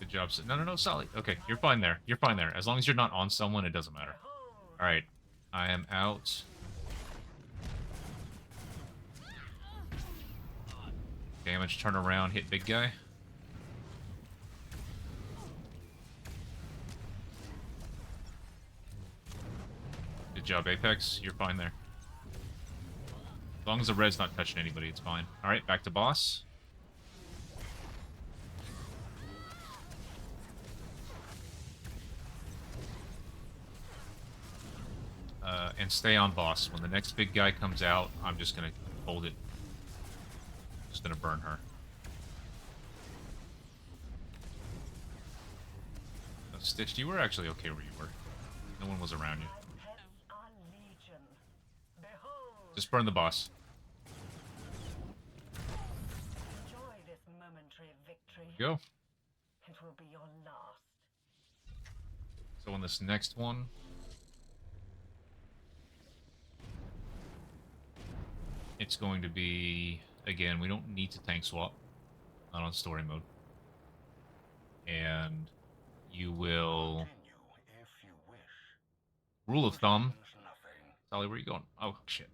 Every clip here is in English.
Good job. No, no, no, Sally. Okay, you're fine there. You're fine there. As long as you're not on someone, it doesn't matter. All right, I am out. Damage, turn around, hit big guy. Good job, Apex. You're fine there. As long as the red's not touching anybody, it's fine. All right, back to boss. And stay on boss. When the next big guy comes out, I'm just gonna hold it. Just gonna burn her. Stitched, you were actually okay where you were. No one was around you. Just burn the boss. Go. It will be your last. So on this next one, it's going to be, again, we don't need to tank swap. Not on story mode. And you will... Rule of thumb. Sally, where are you going? Oh, shit.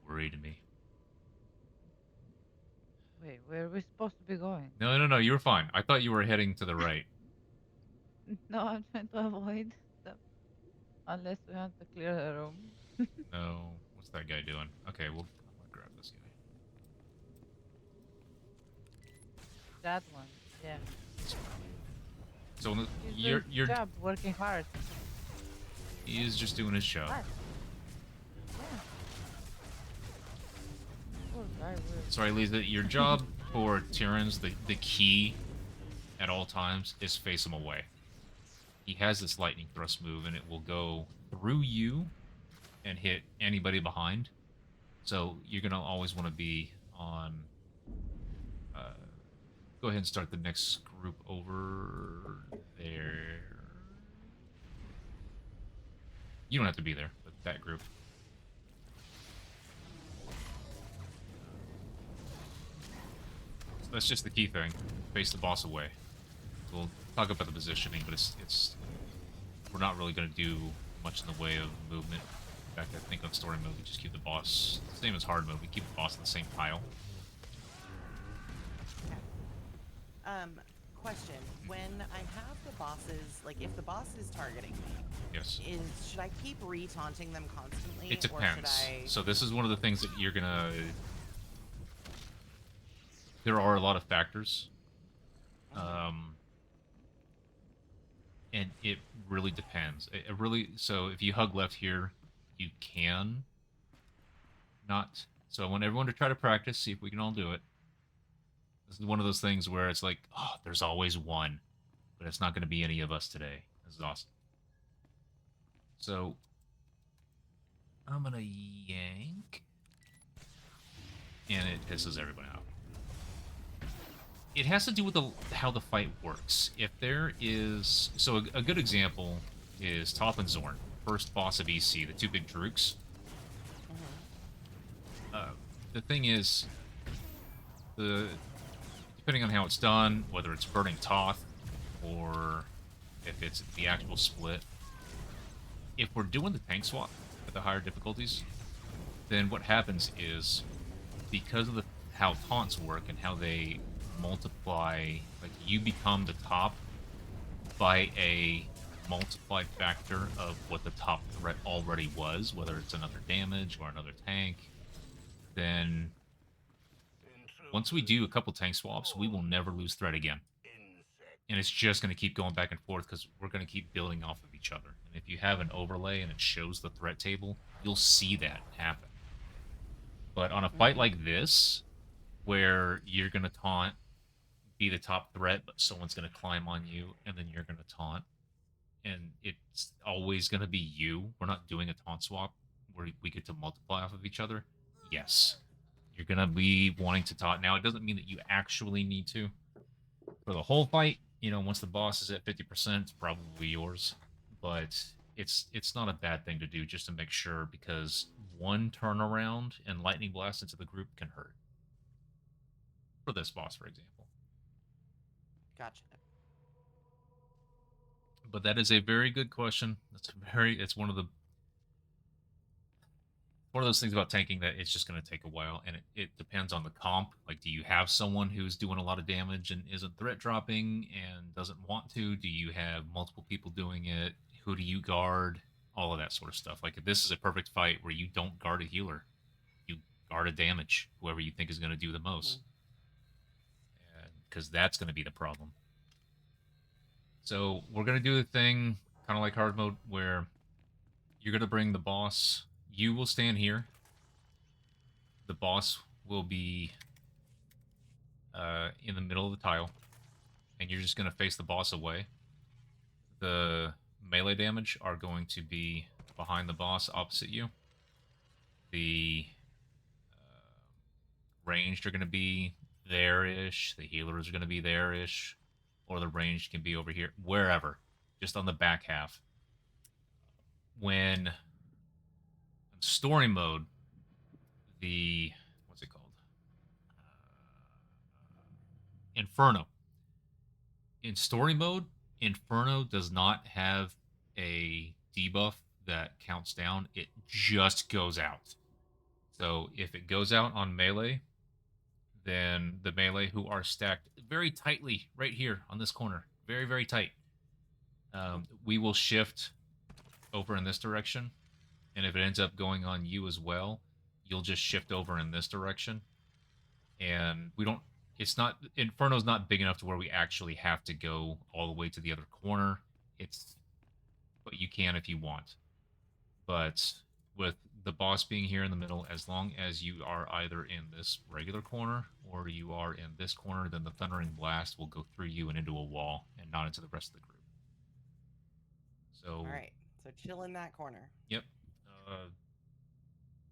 Worried me. Wait, where are we supposed to be going? No, no, no, you were fine. I thought you were heading to the right. No, I'm trying to avoid them. Unless we have to clear the room. No. What's that guy doing? Okay, well, I'm gonna grab this guy. That one, yeah. So He's you're doing his job, working hard. he is just doing his job. What? Yeah. Poor guy will. Sorry, Lisa, your job for Tyrann's, the key at all times is face him away. He has this lightning thrust move, and it will go through you and hit anybody behind. So you're going to always want to be on... go ahead and start the next group over there. You don't have to be there, but that group. So that's just the key thing. Face the boss away. We'll talk about the positioning, but it's we're not really going to do much in the way of movement. In fact, I think on story mode we just keep the boss, same as hard mode, we keep the boss in the same pile. Question. When I have the bosses, like if the boss is targeting me, Yes. should I keep re-taunting them constantly? It depends. Or should I... So this is one of the things that you're gonna... There are a lot of factors. And it really depends. It really... So if you hug left here, you can not. So I want everyone to try to practice, see if we can all do it. This is one of those things where it's like, oh, there's always one. But it's not going to be any of us today. This is awesome. So, I'm going to yank. And it pisses everyone out. It has to do with how the fight works. If there is... So a good example is Top and Zorn. First boss of EC, the two big drooks. The thing is... Depending on how it's done, whether it's burning Toth or if it's the actual split, if we're doing the tank swap at the higher difficulties, then what happens is, because of how taunts work and how they multiply, like you become the top by a multiplied factor of what the top threat already was, whether it's another damage or another tank, then once we do a couple tank swaps, we will never lose threat again. And it's just going to keep going back and forth because we're going to keep building off of each other. And if you have an overlay and it shows the threat table, you'll see that happen. But on a fight like this, where you're going to taunt, be the top threat, but someone's going to climb on you, and then you're going to taunt, and it's always going to be you. We're not doing a taunt swap where we get to multiply off of each other. Yes. You're going to be wanting to taunt. Now, it doesn't mean that you actually need to. For the whole fight, you know, once the boss is at 50%, it's probably yours. But it's not a bad thing to do just to make sure, because one turnaround and lightning blast into the group can hurt. For this boss, for example. Gotcha. But that is a very good question. It's one of those things about tanking that it's just going to take a while, and it depends on the comp. Like, do you have someone who's doing a lot of damage and isn't threat dropping and doesn't want to? Do you have multiple people doing it? Who do you guard? All of that sort of stuff. Like, this is a perfect fight where you don't guard a healer. You guard a damage, whoever you think is going to do the most. Because that's going to be the problem. So we're going to do the thing kind of like hard mode where you're going to bring the boss. You will stand here. The boss will be in the middle of the tile. And you're just going to face the boss away. The melee damage are going to be behind the boss opposite you. The ranged are going to be there-ish. The healers are going to be there-ish. Or the ranged can be over here. Wherever. Just on the back half. When in story mode, what's it called? Inferno. In story mode, Inferno does not have a debuff that counts down. It just goes out. So if it goes out on melee, then the melee who are stacked very tightly right here on this corner, very, very tight, we will shift over in this direction. And if it ends up going on you as well, you'll just shift over in this direction. And Inferno's not big enough to where we actually have to go all the way to the other corner. But you can if you want. But with the boss being here in the middle, as long as you are either in this regular corner or you are in this corner, then the Thundering Blast will go through you and into a wall and not into the rest of the group. So, All right. So chill in that corner. Yep.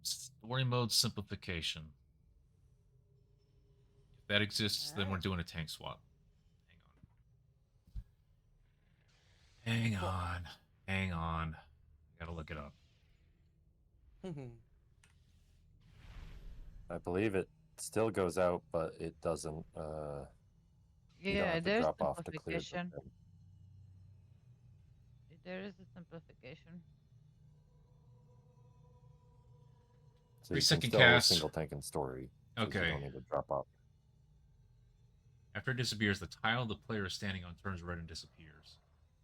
Story mode simplification. If that exists, then we're doing a tank swap. Hang on. I gotta look it up. I believe it still goes out, but it doesn't. You don't Yeah, have to there's drop off to clear the simplification. thing. There is a simplification. So you can 3-second still cast. single tank and story. So Okay. You don't need to drop off. After it disappears, the tile the player is standing on turns red and disappears.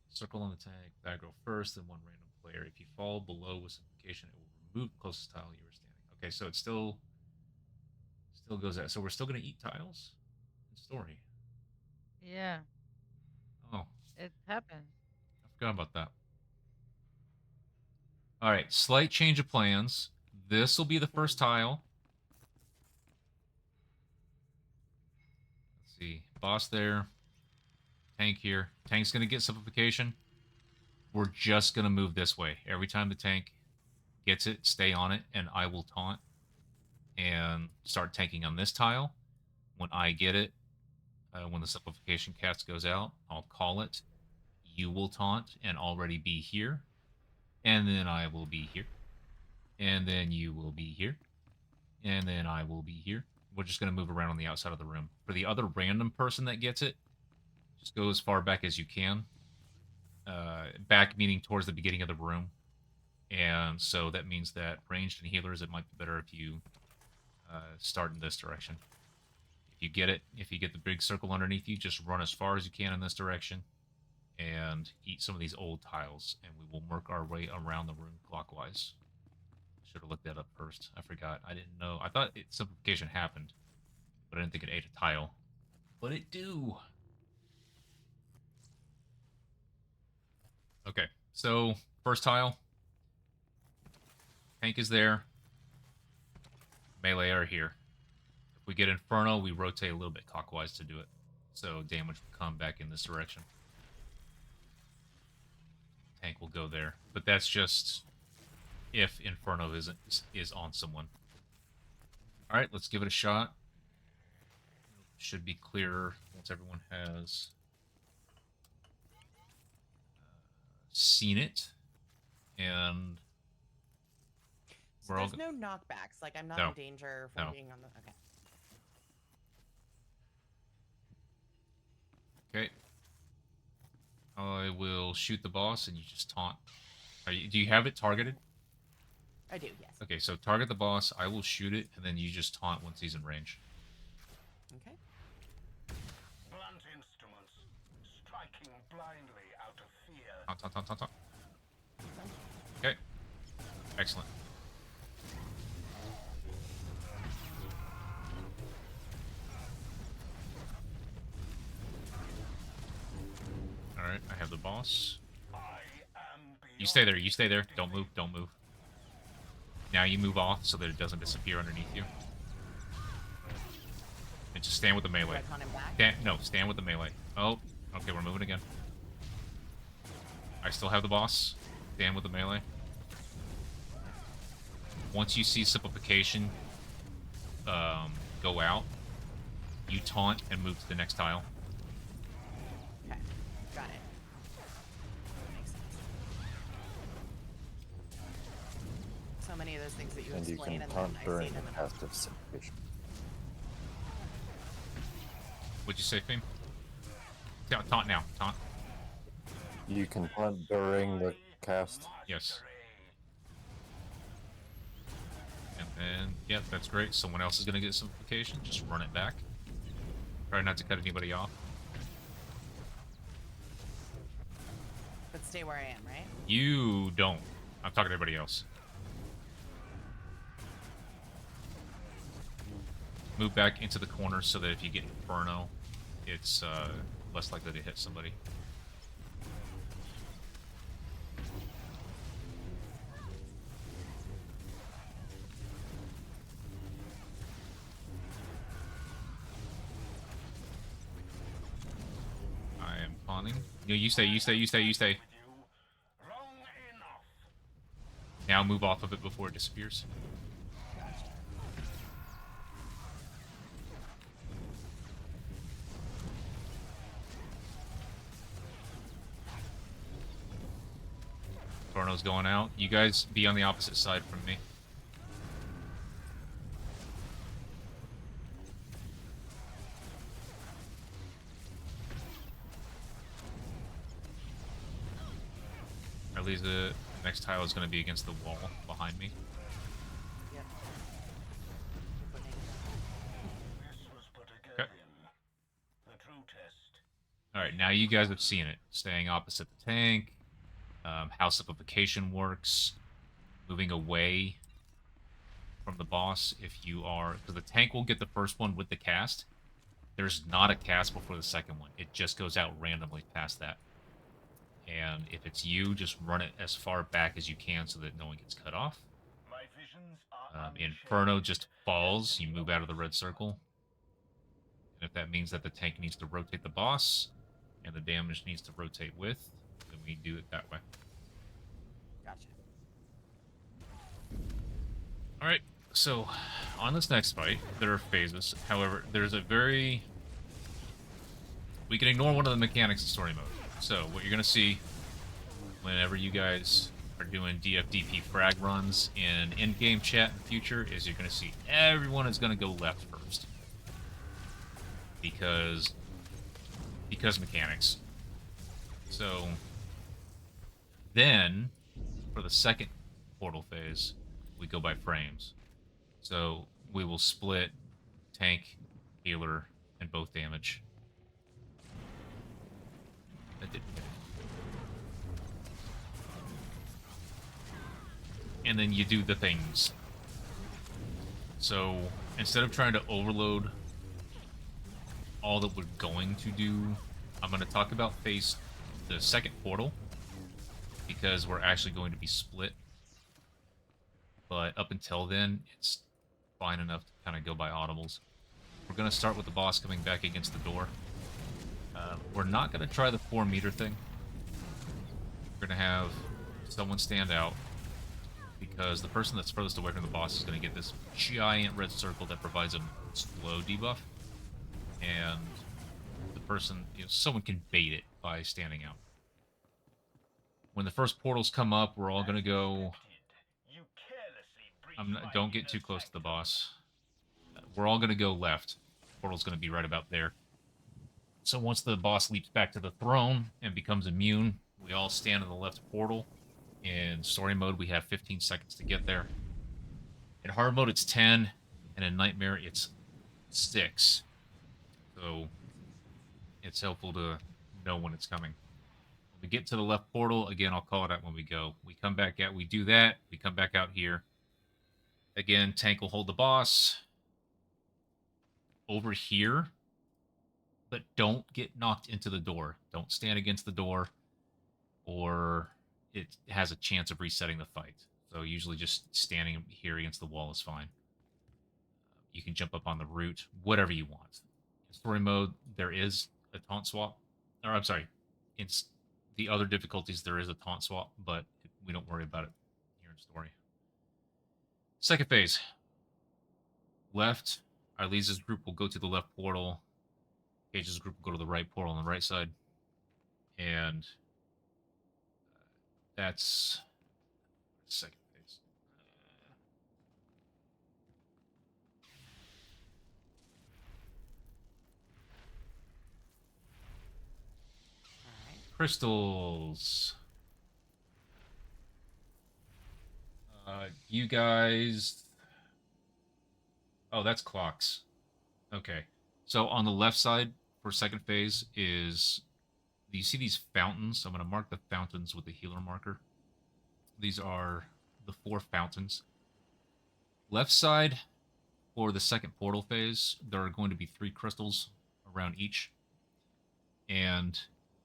Circle on the tank, backrow first, then one random player. If you fall below with simplification, it will remove the closest tile you were standing. Okay, so it still goes out. So we're still going to eat tiles in story. Yeah. Oh. It happens. I forgot about that. All right, slight change of plans. This will be the first tile. Let's see. Boss there. Tank here. Tank's going to get simplification. We're just going to move this way. Every time the tank gets it, stay on it, and I will taunt and start tanking on this tile. When I get it, when the simplification cast goes out, I'll call it. You will taunt and already be here. And then I will be here. And then you will be here. And then I will be here. We're just going to move around on the outside of the room. For the other random person that gets it, just go as far back as you can. Back meaning towards the beginning of the room. And so that means that ranged and healers, it might be better if you start in this direction. If you get it, if you get the big circle underneath you, just run as far as you can in this direction and eat some of these old tiles, and we will work our way around the room clockwise. Should have looked that up first. I forgot. I didn't know. I thought simplification happened, but I didn't think it ate a tile. But it do. Okay, so first tile. Tank is there. Melee are here. If we get Inferno, we rotate a little bit clockwise to do it. So damage will come back in this direction. Tank will go there. But that's just if Inferno is on someone. Alright, let's give it a shot. Should be clearer once everyone has seen it. And so there's no knockbacks. Like, I'm not in danger from being on the... Okay. Okay, will shoot the boss, and you just taunt. Do you have it targeted? I do, yes. Okay, so target the boss. I will shoot it, and then you just taunt once he's in range. Okay. Blunt instruments, striking blindly out of fear. Taunt, taunt, taunt, taunt, taunt. Okay. Excellent. Alright, I have the boss. You stay there, you stay there. Don't move, don't move. Now you move off so that it doesn't disappear underneath you. And just stand with the melee. Stand with the melee. Oh, okay, we're moving again. I still have the boss. Stand with the melee. Once you see simplification go out, you taunt and move to the next tile. Okay, got it. Makes sense. So many of those things that you And you explain, can and taunt then I during see the them and cast of simplification. What'd you say, Fame? Taunt now. Taunt. You can taunt during the cast. Yes. And then, yeah, that's great. Someone else is going to get simplification. Just run it back. Try not to cut anybody off. but stay where I am, right? You don't. I'm talking to everybody else. Move back into the corner so that if you get Inferno, it's less likely to hit somebody. I am pawning. No, you stay, you stay, you stay, you stay. Now move off of it before it disappears. Inferno's going out. You guys be on the opposite side from me. At least the next tile is going to be against the wall behind me. Yep. Okay. Alright, now you guys have seen it. Staying opposite the tank. How simplification works. Moving away from the boss if you are... Because the tank will get the first one with the cast. There's not a cast before the second one. It just goes out randomly past that. And if it's you, just run it as far back as you can so that no one gets cut off. Inferno just falls. You move out of the red circle. And if that means that the tank needs to rotate the boss, and the damage needs to rotate with, then we do it that way. Gotcha. Alright, so on this next fight, there are phases. However, there's a very... We can ignore one of the mechanics of story mode. So, what you're going to see whenever you guys are doing DFDP frag runs in in-game chat in the future is you're going to see everyone is going to go left first. Because mechanics. So, then, for the second portal phase, we go by frames. So, we will split tank, healer, and both damage. That didn't hit. And then you do the things. So, instead of trying to overload all that we're going to do, I'm going to talk about the second portal, because we're actually going to be split. But up until then, it's fine enough to kind of go by audibles. We're going to start with the boss coming back against the door. We're not going to try the 4 meter thing. We're going to have someone stand out, because the person that's furthest away from the boss is going to get this giant red circle that provides a slow debuff. And the person, someone can bait it by standing out. When the first portals come up, we're all going to go... don't get too close to the boss. We're all going to go left. Portal's going to be right about there. So once the boss leaps back to the throne and becomes immune, We all stand in the left portal. In story mode, we have 15 seconds to get there. In hard mode, it's 10, and in nightmare, it's 6. So it's helpful to know when it's coming. When we get to the left portal, again, I'll call it out when we go. We come back out, we do that, we come back out here. Again, tank will hold the boss over here, but don't get knocked into the door. Don't stand against the door, or it has a chance of resetting the fight. So usually just standing here against the wall is fine. You can jump up on the root, whatever you want. In story mode, there is a taunt swap. Or, I'm sorry, in the other difficulties, there is a taunt swap, but we don't worry about it here in story. Second phase. Left, Arliza's group will go to the left portal. Cage's group will go to the right portal on the right side. And that's second phase. Alright. Crystals. You guys... Oh, that's clocks. Okay. So on the left side for second phase is... Do you see these fountains? I'm going to mark the fountains with the healer marker. These are the 4 fountains. Left side, for the second portal phase, there are going to be 3 crystals around each. And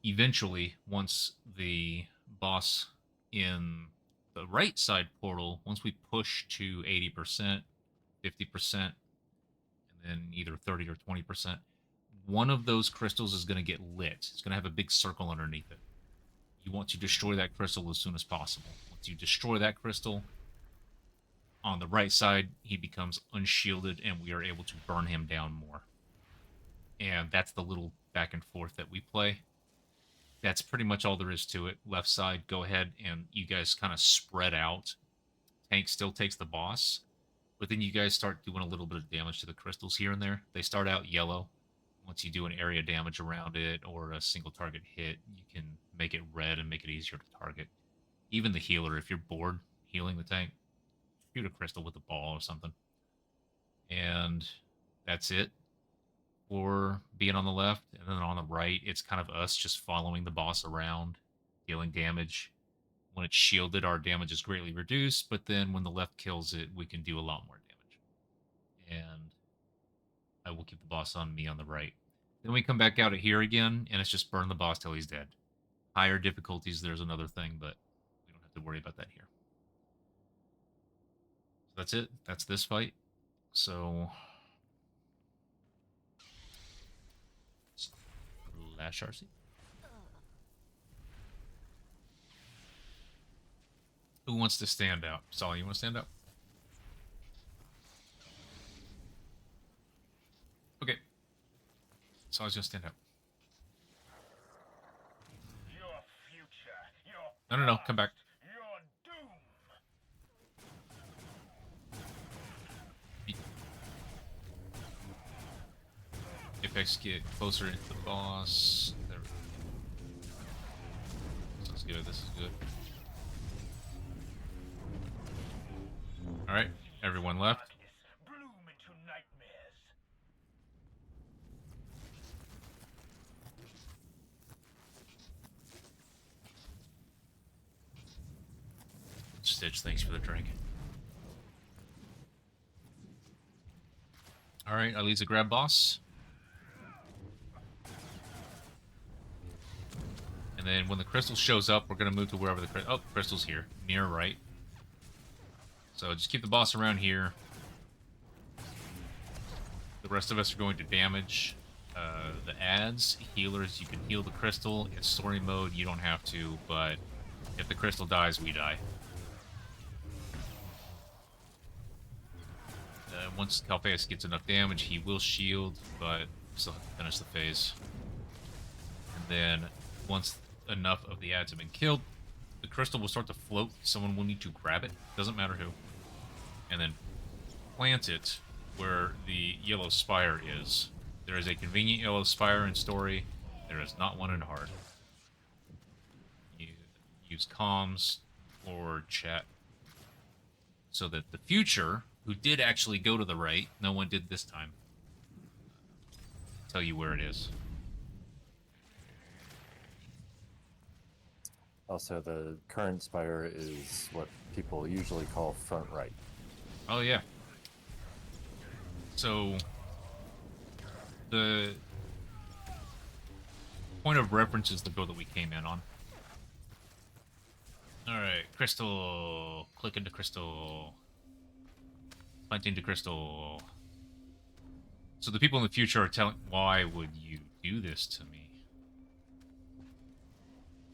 eventually, once the boss in the right side portal, once we push to 80%, 50%, and then either 30 or 20%, one of those crystals is going to get lit. It's going to have a big circle underneath it. You want to destroy that crystal as soon as possible. Once you destroy that crystal, on the right side, he becomes unshielded, and we are able to burn him down more. And that's the little back and forth that we play. That's pretty much all there is to it. Left side, go ahead, and you guys kind of spread out. Tank still takes the boss, but then you guys start doing a little bit of damage to the crystals here and there. They start out yellow. Once you do an area damage around it or a single target hit, you can make it red and make it easier to target. Even the healer, if you're bored healing the tank, shoot a crystal with a ball or something. And that's it for being on the left. And then on the right, it's kind of us just following the boss around, dealing damage. When it's shielded, our damage is greatly reduced, but then when the left kills it, we can do a lot more damage. And I will keep the boss on me on the right. Then we come back out at here again, and it's just burn the boss till he's dead. Higher difficulties, there's another thing, but we don't have to worry about that here. So that's it. That's this fight. So... Lash RC. Who wants to stand out? Saul, you want to stand out? Okay. So I was gonna stand up. Your future, your No, come back. your doom. Apex, get closer into the boss. There we go. This is good, this is good. Alright, everyone left. Darkness, bloom into nightmares. Stitch, thanks for the drink. Alright, Aliza, grab boss. And then when the crystal shows up, we're going to move to wherever the crystal... Oh, crystal's here. Near right. So just keep the boss around here. The rest of us are going to damage the ads. Healers, you can heal the crystal. In story mode, you don't have to, but if the crystal dies, we die. Once Calpheus gets enough damage, he will shield, but still have to finish the phase. And then once enough of the ads have been killed, the crystal will start to float. Someone will need to grab it. Doesn't matter who. And then plant it where the yellow spire is. There is a convenient yellow spire in story. There is not one in hard. You use comms or chat. So that the future, who did actually go to the right, no one did this time, tell you where it is. Also, the current spire is what people usually call front right. Oh, yeah. So, the point of reference is the door that we came in on. Alright, crystal. Click into crystal. Plant into crystal. So the people in the future are telling... Why would you do this to me?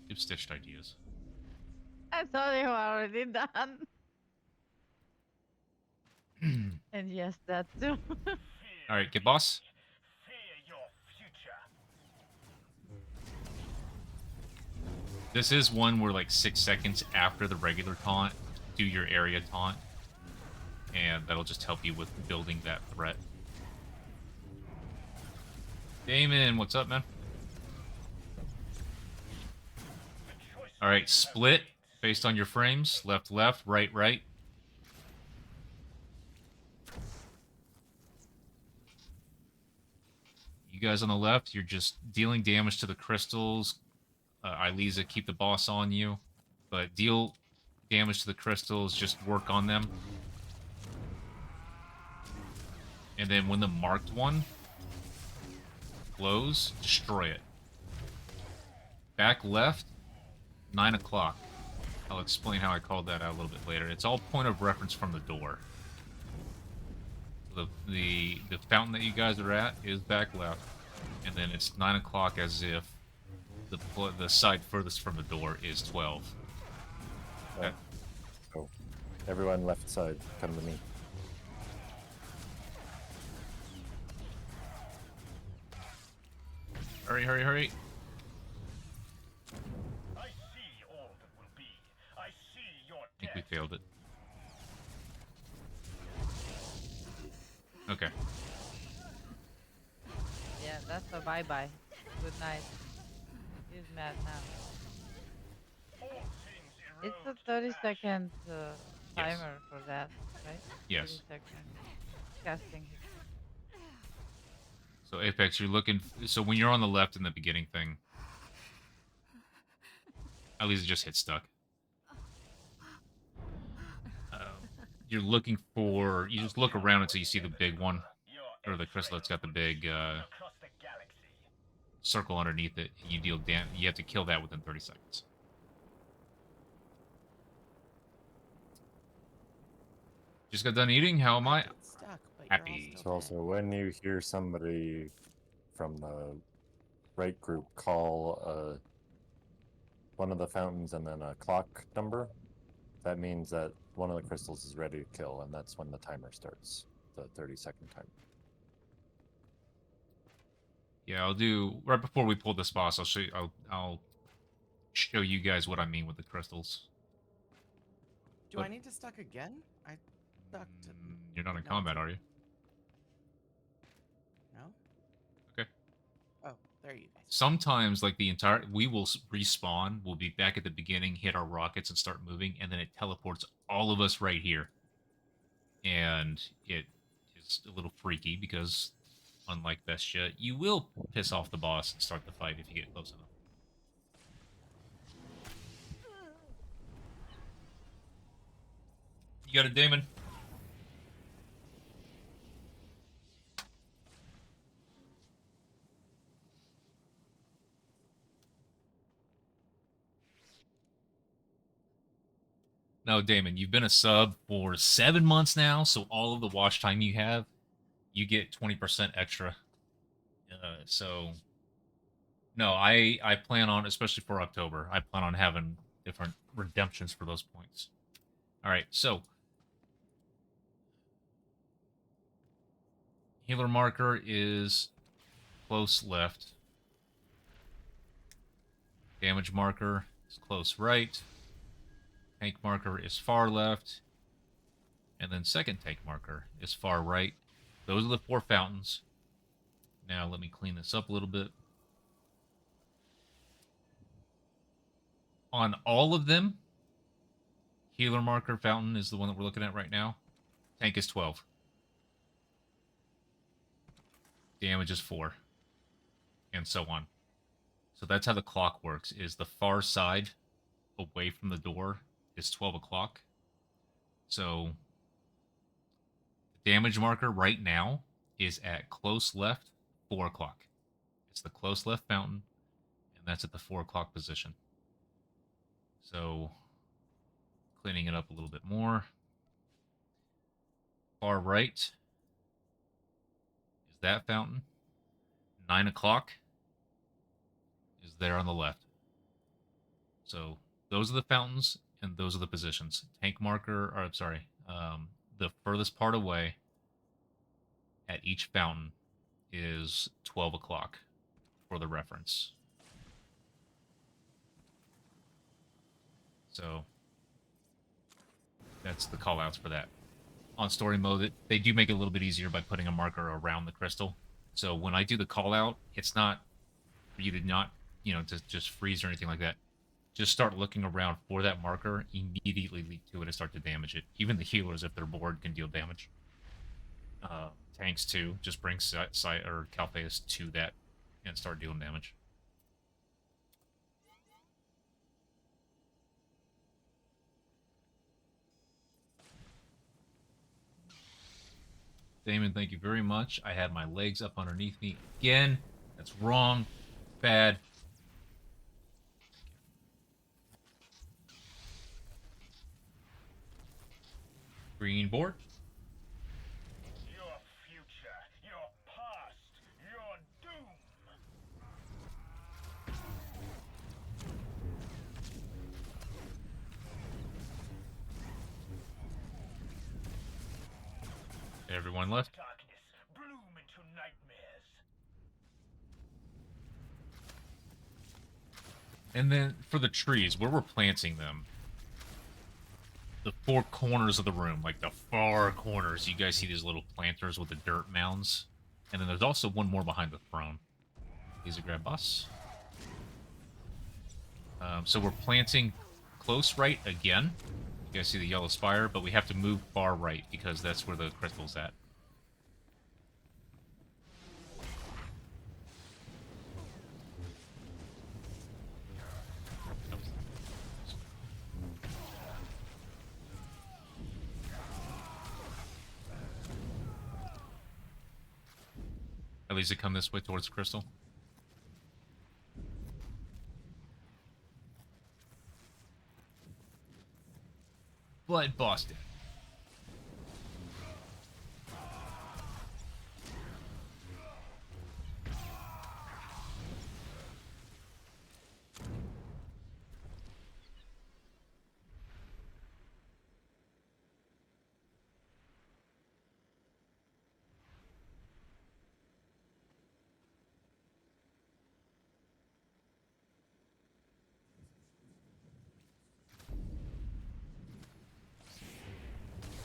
You've stitched ideas. I thought you were already done. And yes, that too. Alright, get boss. Fear your future. This is one where, like, 6 seconds after the regular taunt, do your area taunt. And that'll just help you with building that threat. Damon, what's up, man? Alright, split based on your frames. Left, left, right, right. You guys on the left, you're just dealing damage to the crystals. Ilisa, keep the boss on you. But deal damage to the crystals, just work on them. And then when the marked one glows, destroy it. Back left, 9 o'clock. I'll explain how I called that out a little bit later. It's all point of reference from the door. The fountain that you guys are at is back left. And then it's 9 o'clock as if the side furthest from the door is 12. Okay. So, everyone left side, come to me. Hurry, hurry, hurry. I see all that will be. I see your I think we death. failed it. Okay. Yeah, that's a bye-bye. Good night. He's mad now. All things It's a erode 30-second Yes. timer for that, right? Yes. 30 seconds. Casting. So Apex, you're looking... So when you're on the left in the beginning thing... At least it just hit stuck. You're looking for... You just look around until you see the big one. your Or the crystal that's got the big across the galaxy. circle underneath it. You deal damage. You have to kill that within 30 seconds. Just got done eating. How am I? It's stuck, but Happy. You're So all also, still dead. when you hear somebody from the right group call one of the fountains and then a clock number, that means that one of the crystals is ready to kill, and that's when the timer starts, the 30-second timer. Yeah, I'll do right before we pull this boss. I'll show you. I'll show you guys what I mean with the crystals. Do But- I need to stuck again? I stuck to... You're not in No, combat, it's- are you? No? Okay. Oh, there you guys. Sometimes, like the entire, we will respawn. We'll be back at the beginning, hit our rockets, and start moving, and then it teleports all of us right here. And it is a little freaky because, unlike Bestia, you will piss off the boss and start the fight if you get close enough. You got it, Damon? No, Damon, you've been a sub for 7 months now, so all of the watch time you have, you get 20% extra. So, no, I plan on, especially for October, I plan on having different redemptions for those points. All right, so healer marker is close left. Damage marker is close right. Tank marker is far left. And then second tank marker is far right. Those are the 4 fountains. Now let me clean this up a little bit. On all of them, healer marker fountain is the one that we're looking at right now. Tank is 12. Damage is 4. And so on. So that's how the clock works, is the far side away from the door is 12 o'clock. So the damage marker right now is at close left, 4 o'clock. It's the close left fountain, and that's at the 4 o'clock position. So cleaning it up a little bit more. Far right is that fountain. 9 o'clock is there on the left. So those are the fountains, and those are the positions. Tank marker, or I'm sorry, the furthest part away at each fountain is 12 o'clock for the reference. So that's the callouts for that. On story mode, they do make it a little bit easier by putting a marker around the crystal. So when I do the call out, it's not for you to not, to just freeze or anything like that. Just start looking around for that marker, immediately leap to it and start to damage it. Even the healers, if they're bored, can deal damage. Tanks too, just bring or Calpheus to that and start dealing damage. Damon, thank you very much. I had my legs up underneath me again. That's wrong. Bad. Green board. Your future, your past, your doom. Everyone left. Darkness, bloom into nightmares. And then for the trees, where we're planting them, the 4 corners of the room, like the far corners, you guys see these little planters with the dirt mounds. And then there's also one more behind the throne. Easy grab bus. So we're planting close right again. You guys see the yellow spire, but we have to move far right because that's where the crystal's at. At least it come this way towards the crystal. But boss dead.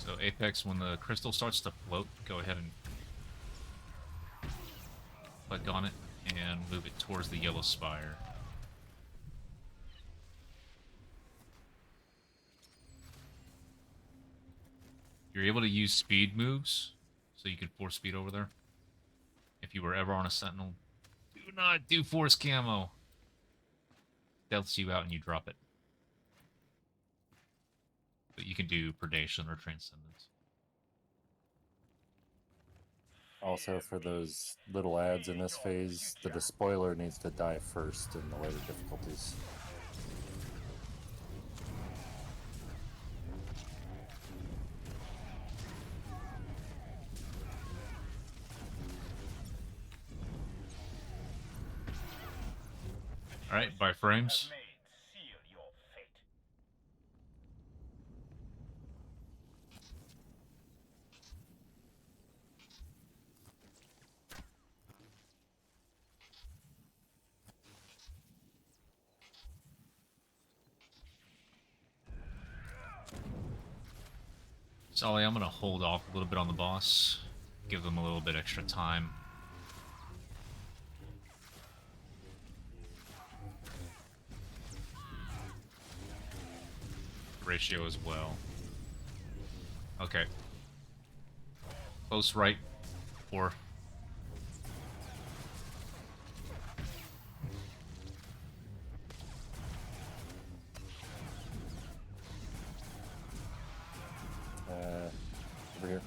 So Apex, when the crystal starts to float, go ahead and click on it and move it towards the yellow spire. You're able to use speed moves, so you can force speed over there. If you were ever on a sentinel, do not do force camo. Stealths you out and you drop it. But you can do predation or transcendence. Also, for those little ads in this phase, the despoiler needs to die first in the later difficulties. Alright, by frames. Made, seal your fate. Solly, I'm gonna hold off a little bit on the boss. Give them a little bit extra time. ratio as well. Okay. Close right. 4. Over here.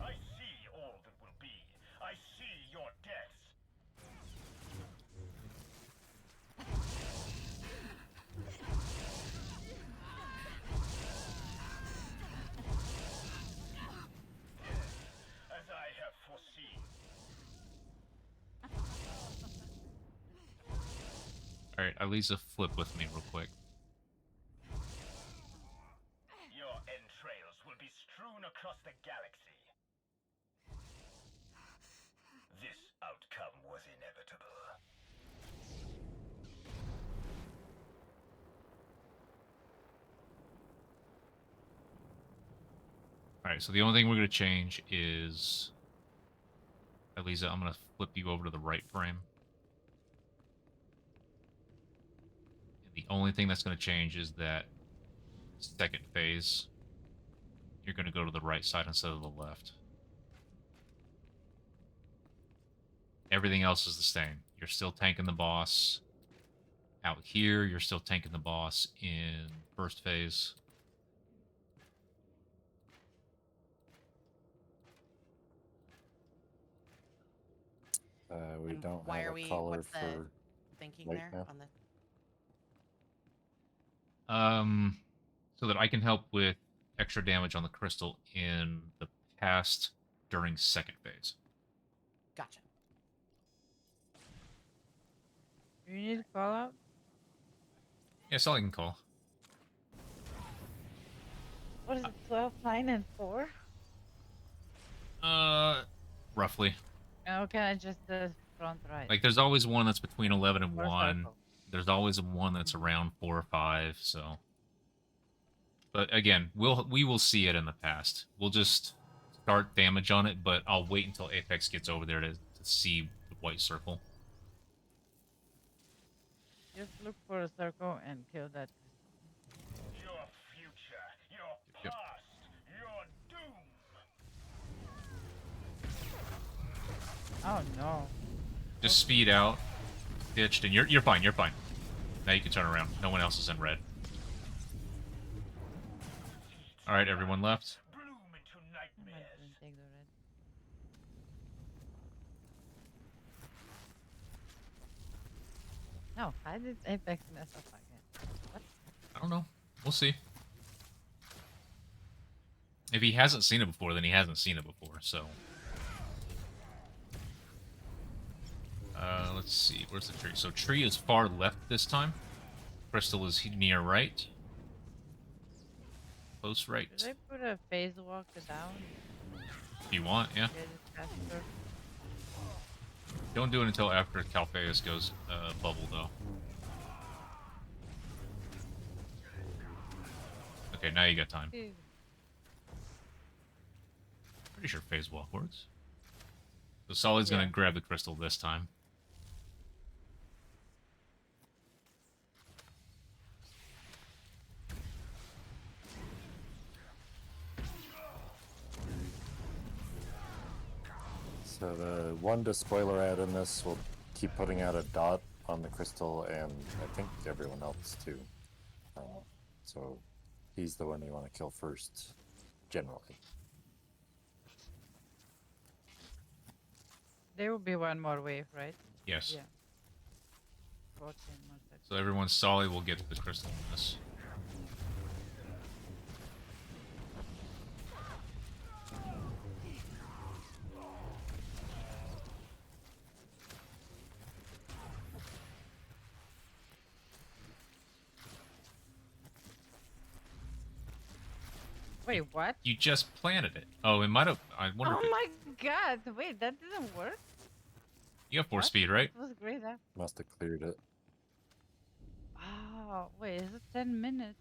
I see all that will be. I see your deaths. As I have foreseen. Alright, Alisa, flip with me real quick. Your entrails will be strewn across the galaxy. This outcome was inevitable. Alright, so the only thing we're going to change is... Alisa, I'm going to flip you over to the right frame. And the only thing that's going to change is that second phase. You're going to go to the right side instead of the left. Everything else is the same. You're still tanking the boss. Out here, you're still tanking the boss in first phase. We And don't why have are a we? collar What's the for thinking right there now. on the? So that I can help with extra damage on the crystal in the past during second phase. Gotcha. Do you need to call out? Yeah, that's all I can call. What is it, 12, 9, and 4? Roughly. Oh, can I just front right? Like, there's always one that's between 11 and Or 1. circle? There's always one that's around 4 or 5, so... But again, we will see it in the past. We'll just start damage on it, but I'll wait until Apex gets over there to see the white circle. Just look for a circle and kill that. Your future, your Yep. past, your doom. Oh no. Just speed out, ditched, and you're fine. You're fine. Now you can turn around. No one else is in red. All right, everyone left. Bloom into I might nightmares. even take the red. No, I did Apex mess up again. What? I don't know. We'll see. If he hasn't seen it before, then he hasn't seen it before, so... let's see. Where's the tree? So tree is far left this time. Crystal is near right. Close right. Should I put a phase walk down? If you want, yeah. Get it faster? Don't do it until after Calpheus goes bubble, though. Okay, now you got time. Ew. Pretty sure phase walk works. So Solid's gonna Yeah. grab the crystal this time. So the one to spoiler add in this will keep putting out a dot on the crystal, and I think everyone else too. So he's the one you want to kill first, generally. There will be one more wave, right? Yes. Yeah. 14 more seconds. So everyone Solid will get to the crystal in this. Wait, what? You just planted it. Oh, it might have. I wonder. Oh If it, my god! Wait, that didn't work? you have 4 What? speed, right? It was great. Huh? Must have cleared it. Oh, wait, is it 10 minutes?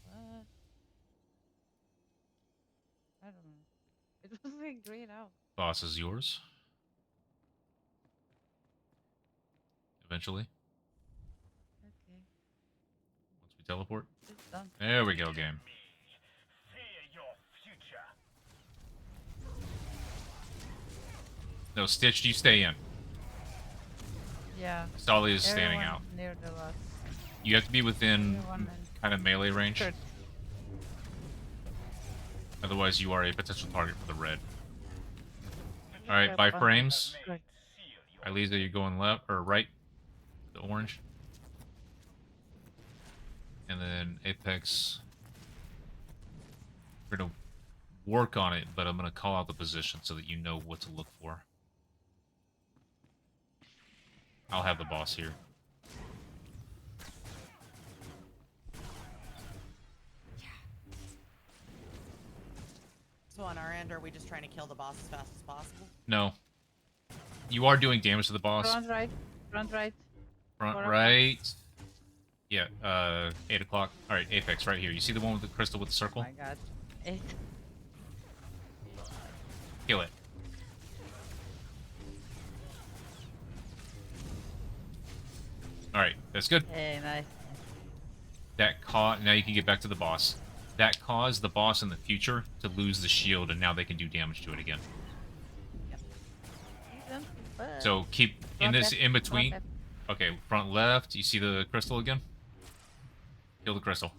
What? I don't know. It was like grayed out. Boss is yours. Eventually, Okay, once we teleport. it's done. There we go, game. Fear your future. No, Stitch, you stay in. Yeah. Solly is standing Everyone out. near the last. You have to be within Everyone in kind of melee range. church. Otherwise, you are a potential target for the red. Just All right, grab by one. frames. Good. Eliza, you're going left or right? The orange. And then Apex. We're gonna work on it, but I'm gonna call out the position so that you know what to look for. I'll have the boss here. So on our end, are we just trying to kill the boss as fast as possible? No. You are doing damage to the boss. Front right. Front right. Front 4 o'clock. right. Yeah, 8 o'clock. Alright, Apex right here. You see the one with the crystal with the Oh circle? my god. 8. Kill it. Alright, that's good. Hey, nice. That now you can get back to the boss. That caused the boss in the future to lose the shield, and now they can do damage to it again. So keep in this in between. Okay, front left. You see the crystal again? Kill the crystal.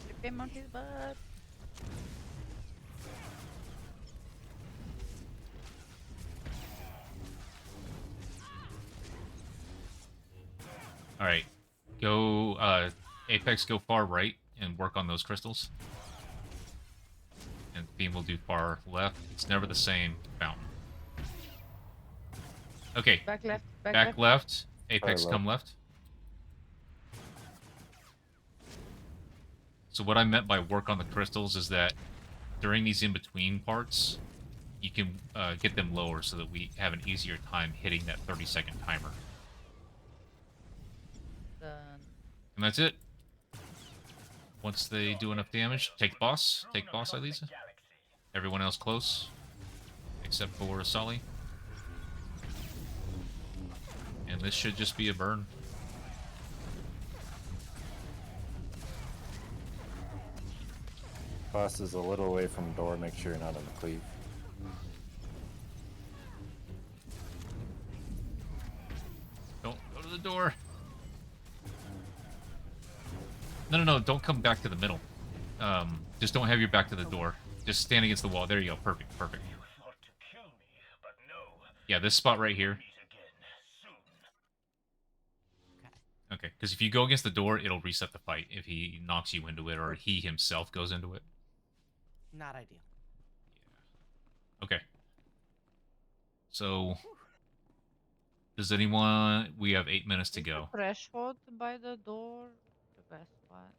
Rip him on his butt. All right, go Apex. Go far right and work on those crystals. And Beam will do far left. It's never the same fountain. Okay, Back left. back left. Apex, Far come left. So what I meant by work on the crystals is that during these in-between parts, you can get them lower so that we have an easier time hitting that 30-second timer. Done. And that's it. Once they do enough damage, take boss. Take boss, Elisa. Everyone else close. Except for Sully. And this should just be a burn. Boss is a little away from door. Make sure you're not in the cleave. Don't go to the door. No, don't come back to the middle. Just don't have your back to the door. Just stand against the wall. There you go. Perfect. You thought to kill me, but no. Yeah, this spot right here. Meet again soon. Okay, because if you go against the door, it'll reset the fight if he knocks you into it or he himself goes into it. Not ideal. Okay. So, does anyone... We have 8 minutes to Is go. the threshold by the door the best spot?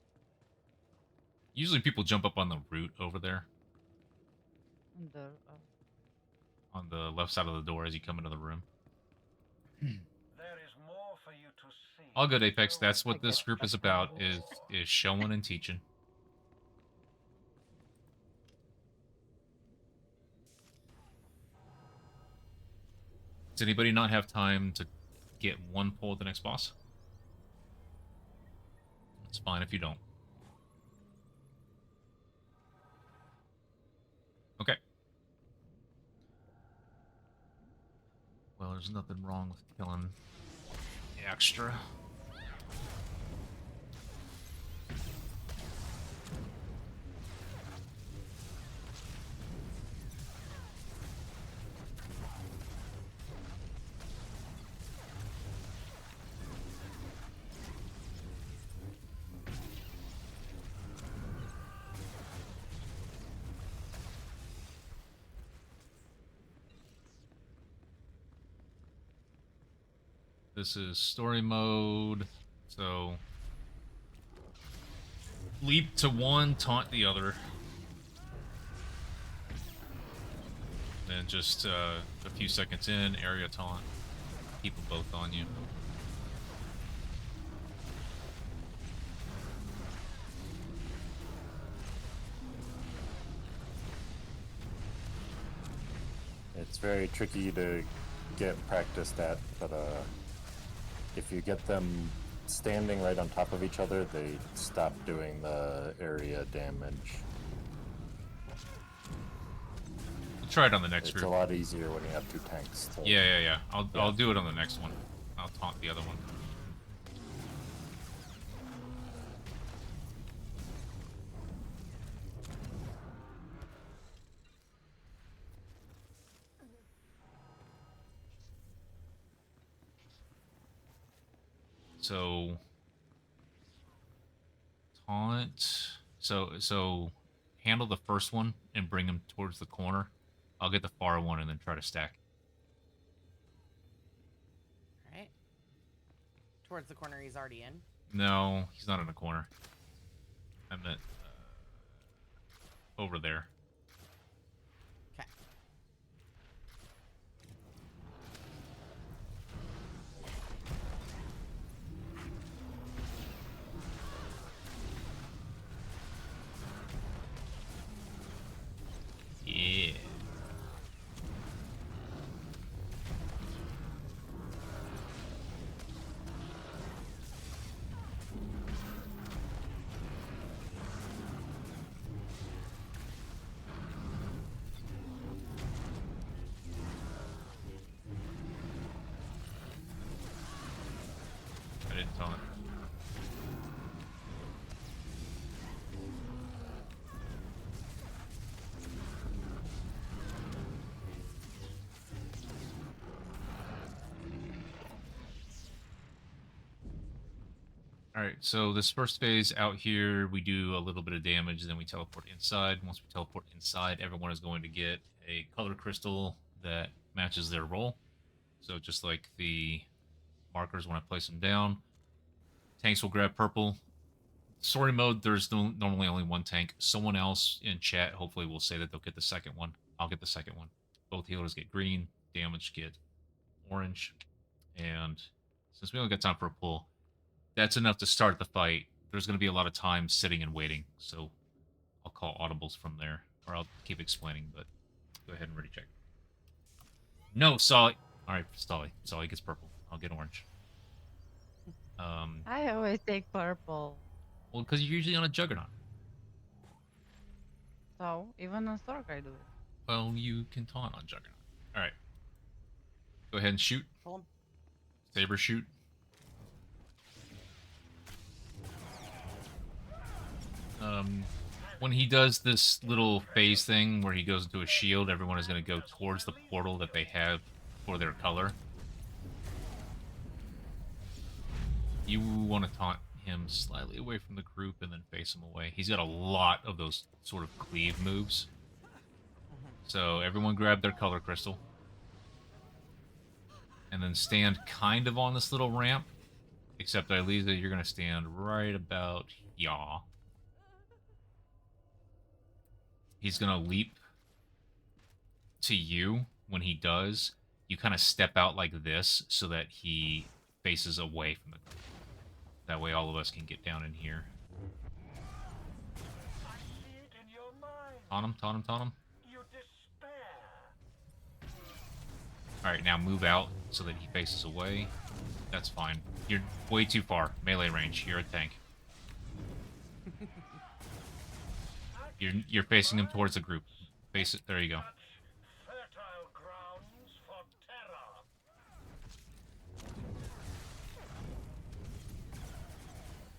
Usually people jump up on the root over there. On the, On the left side of the door as you come into the room. There is more for you to see. All good, Apex. That's I what this get group is stuck about, on the is showing and teaching. Does anybody not have time to get one pull at the next boss? It's fine if you don't. Okay. Well, there's nothing wrong with killing extra. This is story mode, so leap to one, taunt the other. Then just a few seconds in, area taunt. Keep them both on you. very tricky to get practiced at, but if you get them standing right on top of each other, they stop doing the area damage. We'll try it on the next It's group. a lot easier when you have two tanks. To, Yeah. I'll do it on the next one. I'll taunt the other one. So taunt. So handle the first one and bring him towards the corner. I'll get the far one and then try to stack. Alright. Towards the corner he's already in. No, he's not in the corner. I meant over there. Okay. Yeah. I didn't taunt. Alright, so this first phase out here, we do a little bit of damage, then we teleport inside. Once we teleport inside, everyone is going to get a color crystal that matches their role. So just like the markers when I place them down, tanks will grab purple. Story mode, there's normally only one tank. Someone else in chat hopefully will say that they'll get the second one. I'll get the second one. Both healers get green, damage get orange. And since we only got time for a pull, that's enough to start the fight. There's going to be a lot of time sitting and waiting, so I'll call audibles from there, or I'll keep explaining, but go ahead and ready check. No, Solly. Alright, Solly. Solly gets purple. I'll get orange. I always take purple. Well, because you're usually on a Juggernaut. So, even on Stork I do it. Well, you can taunt on Juggernaut. Alright. Go ahead and shoot. Pull him. Saber shoot. When he does this little phase thing where he goes into a shield, everyone is going to go towards the portal that they have for their color. You want to taunt him slightly away from the group and then face him away. He's got a lot of those sort of cleave moves. So everyone grab their color crystal. And then stand kind of on this little ramp. Except, Ilisa, you're going to stand right about yaw. He's going to leap to you. When he does, you kind of step out like this so that he faces away from the group. That way all of us can get down in here. I see it in your mind. Taunt him, taunt him, taunt him. You despair. Alright, now move out so that he faces away. That's fine. You're way too far. Melee range. You're a tank. You're facing him towards the group. Face it. There you go. Fertile grounds for terror.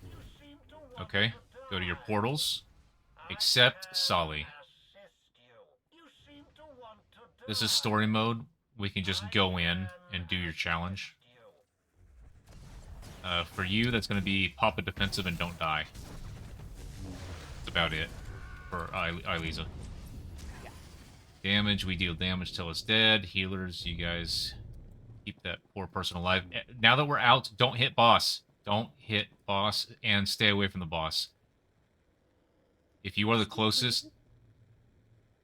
You seem to want Okay. to Go to your die. portals. I Except can Solly. assist you. You seem to want to This is die. story mode. We can just go in and do your challenge. For you, that's going to be pop a defensive and don't die. That's about it for Ilisa. Yeah. Damage, we deal damage till it's dead. Healers, you guys keep that poor person alive. Now that we're out, don't hit boss. Don't hit boss and stay away from the boss. If you are the closest...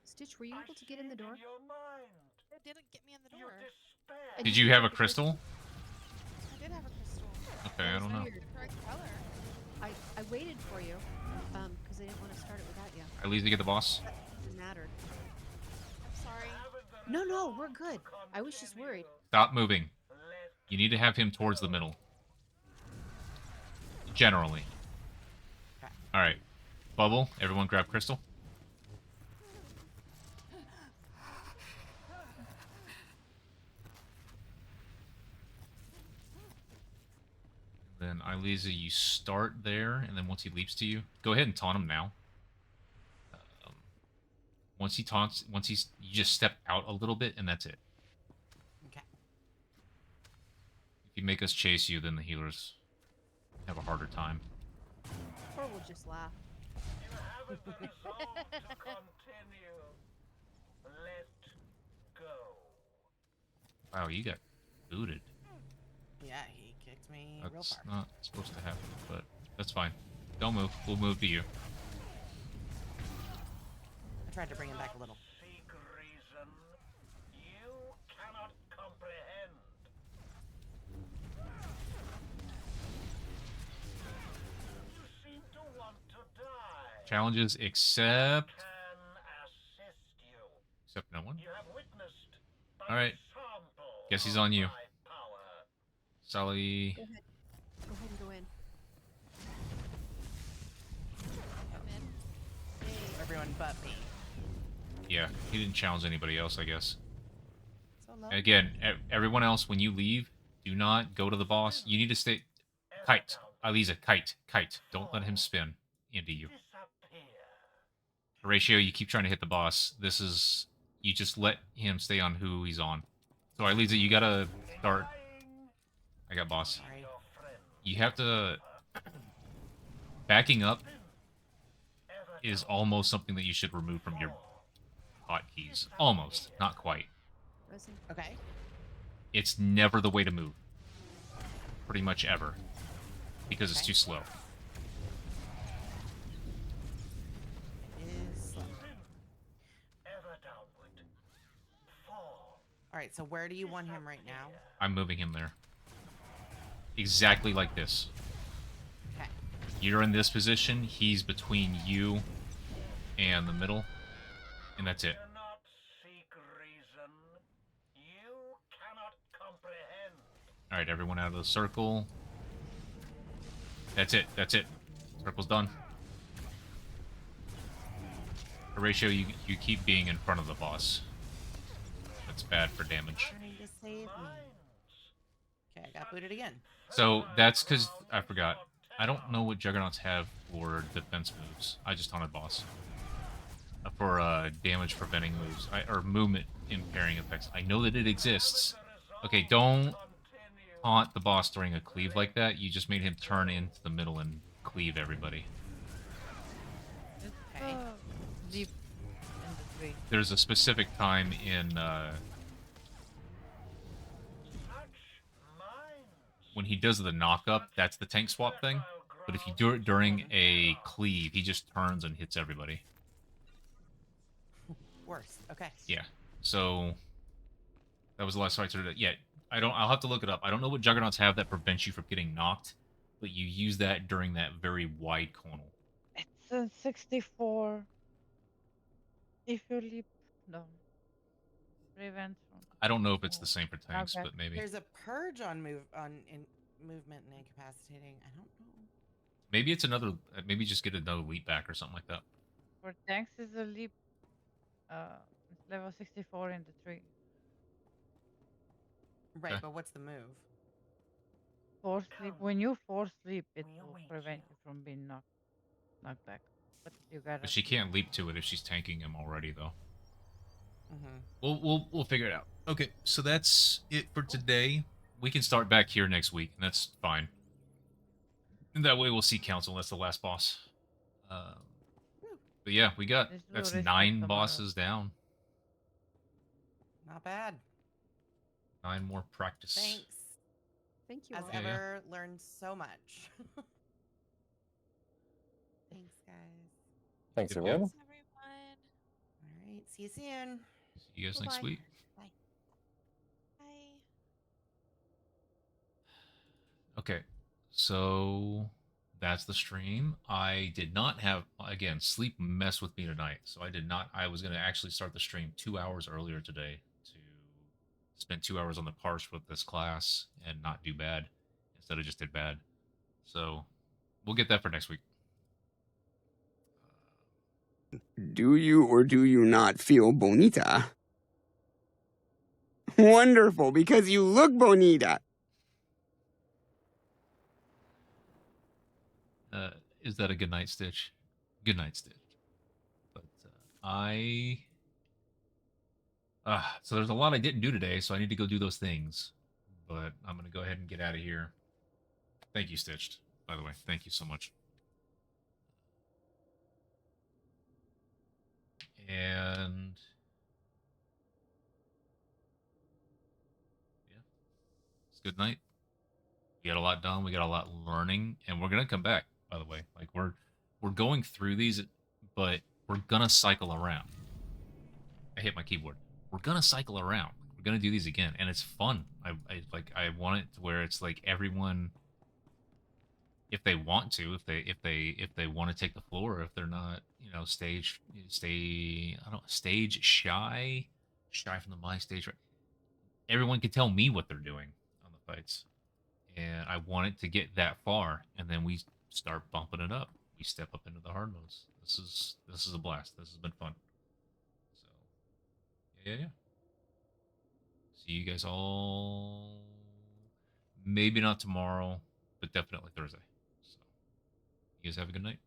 Stitch, were you able to get in the door? Your mind. It didn't get me in the You door. despair. And Did you have a crystal? I did have a crystal. Okay, I don't know. The correct color. I waited for you, because I didn't want to start it without you. Ilisa, get the boss. It mattered. I'm sorry. No, we're good. I was just worried. Stop moving. You need to have him towards the middle. Generally. Okay. Alright. Bubble, everyone grab Crystal. Then Ileza, you start there, and then once he leaps to you, go ahead and taunt him now. Once he taunts, you just step out a little bit, and that's it. Okay. If you make us chase you, then the healers have a harder time. Or we'll just laugh. You haven't the resolve to continue. Let go. Wow, you got booted. Yeah, he kicked me real That's far. not supposed to happen, but that's fine. Don't move. We'll move to you. I tried to bring him back a little. Seek reason you cannot comprehend. You seem to want to die. Challenges except... Can assist you. Except no one. You have witnessed an Alright. example Guess he's of on you. my power. Sally... Go ahead. Go ahead and go in. Come in. Hey, Everyone but me. Yeah, he didn't challenge anybody else, I guess. So low. Again, everyone else, when you leave, do not go to the boss. You need to stay... Kite. Ileza, kite. Kite. Don't let him spin into you. Disappear. Horatio, you keep trying to hit the boss. This is... You just let him stay on who he's on. So, Ileza, you gotta start... I got boss. Sorry. Your friend You have to... Backing up is almost something that you should remove from your hotkeys. Almost. Not quite. Rosie. Okay. It's never the way to move. Pretty much ever. Because it's Okay. too slow. It is slow. ever downward. Fall. Alright, so where do you want him right now? I'm moving him there. Exactly like this. Okay. You're in this position, he's between you and the middle, and that's it. Do not seek reason. You cannot comprehend. Alright, everyone out of the circle. That's it, that's it. Circle's done. Horatio, you keep being in front of the boss. That's bad for damage. Trying to save me. Okay, I got booted again. So, that's because, I forgot. I don't know what Juggernauts have for defense moves. I just taunted boss. For damage preventing moves. Or movement impairing effects. I know that it exists. Okay, don't taunt the boss during a cleave like that. You just made him turn into the middle and cleave everybody. It's Okay. deep in the tree. There's a specific time in when he does the knock up, that's the tank swap thing. But if you do it during a cleave, he just turns and hits everybody. Worse. Okay. Yeah. So that was the last fight. Yeah, I'll have to look it up. I don't know what Juggernauts have that prevents you from getting knocked, but you use that during that very wide conal. It's a 64. If you leap down. Prevent from... I don't know if it's the same for tanks, Okay. but maybe. There's a purge on movement and incapacitating. I don't know. Maybe it's another. Maybe just get another leap back or something like that. For tanks is a leap. It's level 64 in the tree. Right, Okay. but what's the move? Force leap. When you force leap, it We will await prevent you. you from being knocked back. But you gotta... But she can't leap to it if she's tanking him already, though. Mm-hmm. We'll figure it out. Okay, so that's it for today. We can start back here next week, and that's fine. And that way we'll see Council. That's the last boss. But yeah, we got This will that's restart 9 tomorrow. bosses down. Not bad. 9 more practice. Thanks. Thank you As all. Yeah, yeah. ever, learned so much. Thanks, guys. Thanks, Yep, yep. everyone. everyone. All right. See you soon. See you guys next Bye-bye. week. Bye. Okay, so that's the stream. I did not have, again, sleep messed with me tonight, so I did not. I was going to actually start the stream 2 hours earlier today spend 2 hours on the parse with this class and not do bad instead of just did bad. So we'll get that for next week. Do you or do you not feel bonita? Wonderful, because you look bonita. Is that a good night, Stitch? Good night, Stitch. But so there's a lot I didn't do today, so I need to go do those things. But I'm gonna go ahead and get out of here. Thank you, Stitched. By the way, thank you so much. And yeah, it's a good night. We got a lot done. We got a lot learning, and we're gonna come back. By the way, like we're going through these, but we're gonna cycle around. I hit my keyboard. We're gonna cycle around. We're gonna do these again, and it's fun. I want it to where it's like everyone, if they want to, if they want to take the floor, if they're not, stage shy from the my stage. Right? Everyone can tell me what they're doing on the fights, and I want it to get that far, and then we start bumping it up. We step up into the hard modes. This is a blast. This has been fun. So yeah. See you guys all. Maybe not tomorrow, but definitely Thursday. So you guys have a good night.